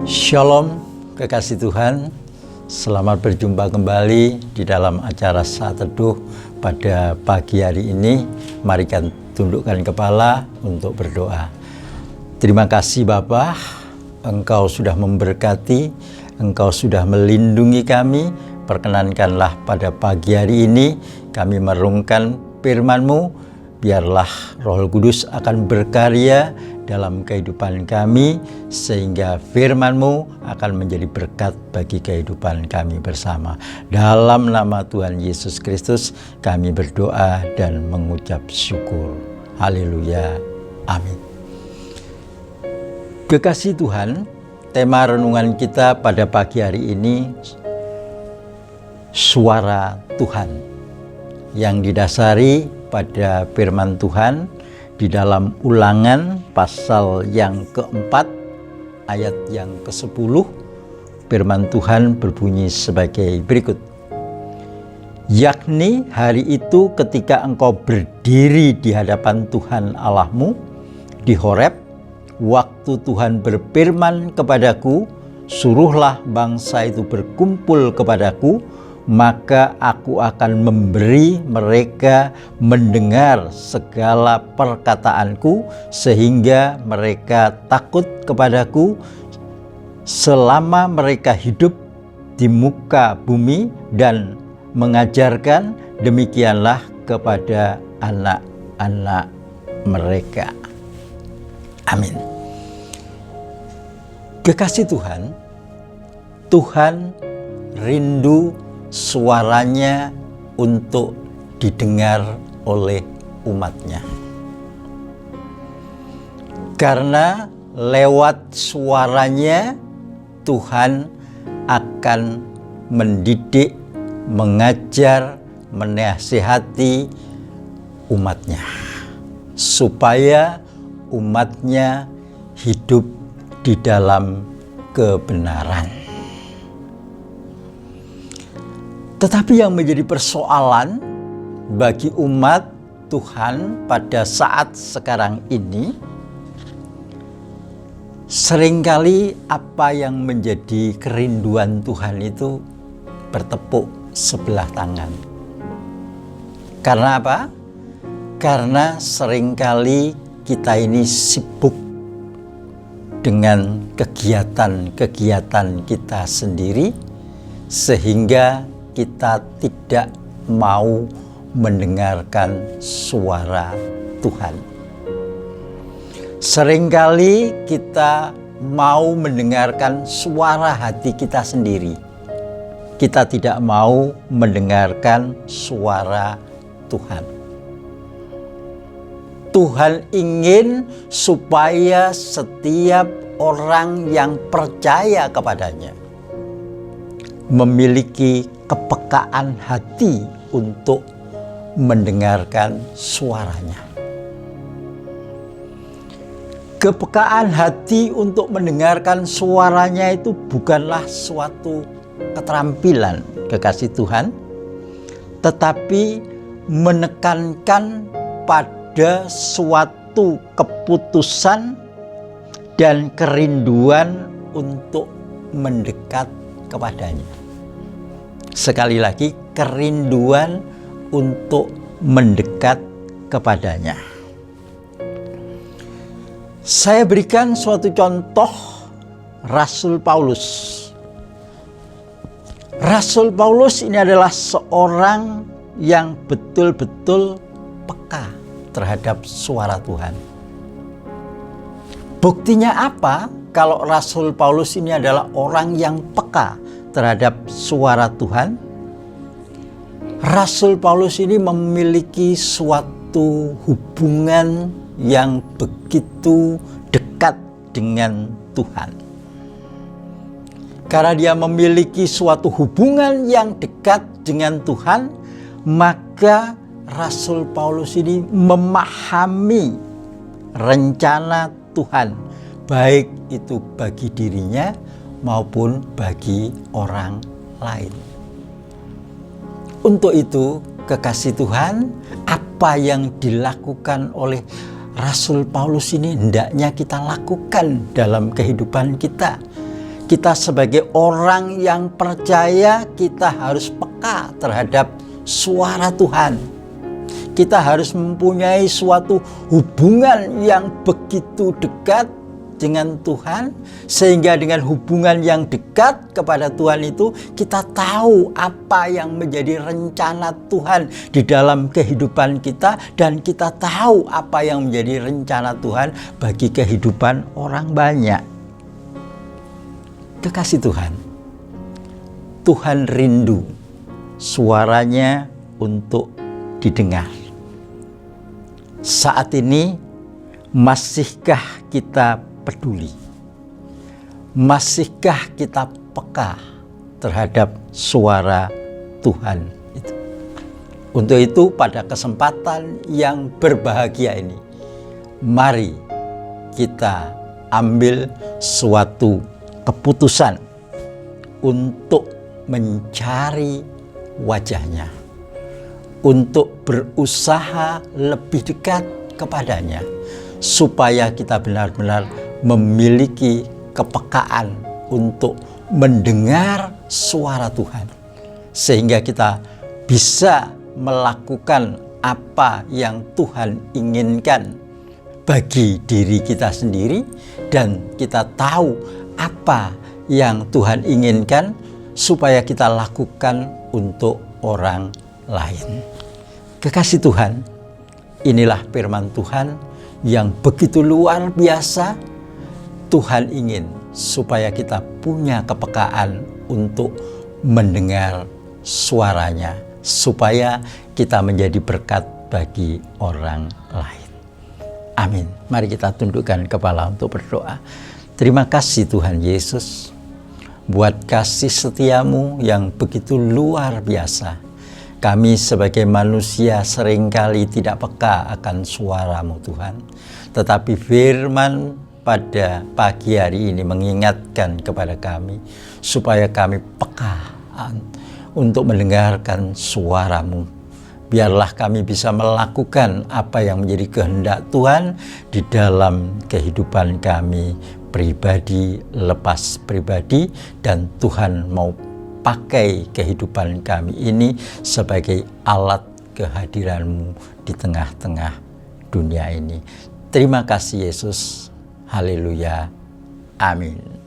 Shalom, kekasih Tuhan. Selamat berjumpa kembali di dalam acara Saat Teduh pada pagi hari ini. Mari kita tundukkan kepala untuk berdoa. Terima kasih Bapa, Engkau sudah memberkati, Engkau sudah melindungi kami. Perkenankanlah pada pagi hari ini kami merenungkan firman-Mu. Biarlah Roh Kudus akan berkarya dalam kehidupan kami, sehingga firman-Mu akan menjadi berkat bagi kehidupan kami bersama. Dalam nama Tuhan Yesus Kristus kami berdoa dan mengucap syukur. Haleluya. Amin. Kekasih Tuhan, tema renungan kita pada pagi hari ini suara Tuhan, yang didasari pada firman Tuhan di dalam Ulangan pasal yang keempat ayat yang ke-10. Firman Tuhan berbunyi sebagai berikut. Yakni hari itu ketika engkau berdiri di hadapan Tuhan Allahmu di Horeb, waktu Tuhan berfirman kepadaku, suruhlah bangsa itu berkumpul kepadaku, maka aku akan memberi mereka mendengar segala perkataanku, sehingga mereka takut kepadaku selama mereka hidup di muka bumi, dan mengajarkan demikianlah kepada anak-anak mereka. Amin. Kekasih Tuhan, Tuhan rindu suaranya untuk didengar oleh umatnya. Karena lewat suaranya Tuhan akan mendidik, mengajar, menasihati umatnya, supaya umatnya hidup di dalam kebenaran. Tetapi yang menjadi persoalan bagi umat Tuhan pada saat sekarang ini, seringkali apa yang menjadi kerinduan Tuhan itu bertepuk sebelah tangan. Karena apa? Karena seringkali kita ini sibuk dengan kegiatan-kegiatan kita sendiri, sehingga kita tidak mau mendengarkan suara Tuhan. Seringkali kita mau mendengarkan suara hati kita sendiri. Kita tidak mau mendengarkan suara Tuhan. Tuhan ingin supaya setiap orang yang percaya kepadanya memiliki kepekaan hati untuk mendengarkan suaranya. Kepekaan hati untuk mendengarkan suaranya itu bukanlah suatu keterampilan, kekasih Tuhan, tetapi menekankan pada suatu keputusan dan kerinduan untuk mendekat kepadanya. Sekali lagi, kerinduan untuk mendekat kepadanya. Saya berikan suatu contoh Rasul Paulus. Rasul Paulus ini adalah seorang yang betul-betul peka terhadap suara Tuhan. Buktinya apa kalau Rasul Paulus ini adalah orang yang peka terhadap suara Tuhan? Rasul Paulus ini memiliki suatu hubungan yang begitu dekat dengan Tuhan. Karena dia memiliki suatu hubungan yang dekat dengan Tuhan, maka Rasul Paulus ini memahami rencana Tuhan, baik itu bagi dirinya maupun bagi orang lain. Untuk itu, kekasih Tuhan, apa yang dilakukan oleh Rasul Paulus ini hendaknya kita lakukan dalam kehidupan kita. Kita sebagai orang yang percaya, kita harus peka terhadap suara Tuhan. Kita harus mempunyai suatu hubungan yang begitu dekat dengan Tuhan, sehingga dengan hubungan yang dekat kepada Tuhan itu kita tahu apa yang menjadi rencana Tuhan di dalam kehidupan kita, dan kita tahu apa yang menjadi rencana Tuhan bagi kehidupan orang banyak. Kekasih Tuhan, Tuhan rindu suaranya untuk didengar. Saat ini masihkah kita peduli? Masihkah kita peka terhadap suara Tuhan itu? Untuk itu, pada kesempatan yang berbahagia ini, mari kita ambil suatu keputusan untuk mencari wajahnya, untuk berusaha lebih dekat kepadanya, supaya kita benar-benar memiliki kepekaan untuk mendengar suara Tuhan, sehingga kita bisa melakukan apa yang Tuhan inginkan bagi diri kita sendiri, dan kita tahu apa yang Tuhan inginkan supaya kita lakukan untuk orang lain. Kekasih Tuhan, inilah firman Tuhan yang begitu luar biasa. Tuhan ingin supaya kita punya kepekaan untuk mendengar suaranya, supaya kita menjadi berkat bagi orang lain. Amin. Mari kita tundukkan kepala untuk berdoa. Terima kasih Tuhan Yesus, buat kasih setiamu yang begitu luar biasa. Kami sebagai manusia seringkali tidak peka akan suaramu Tuhan. Tetapi firman pada pagi hari ini mengingatkan kepada kami, supaya kami peka untuk mendengarkan suaramu. Biarlah kami bisa melakukan apa yang menjadi kehendak Tuhan di dalam kehidupan kami pribadi, lepas pribadi, dan Tuhan mau pakai kehidupan kami ini sebagai alat kehadiran-Mu di tengah-tengah dunia ini. Terima kasih Yesus. Haleluya. Amin.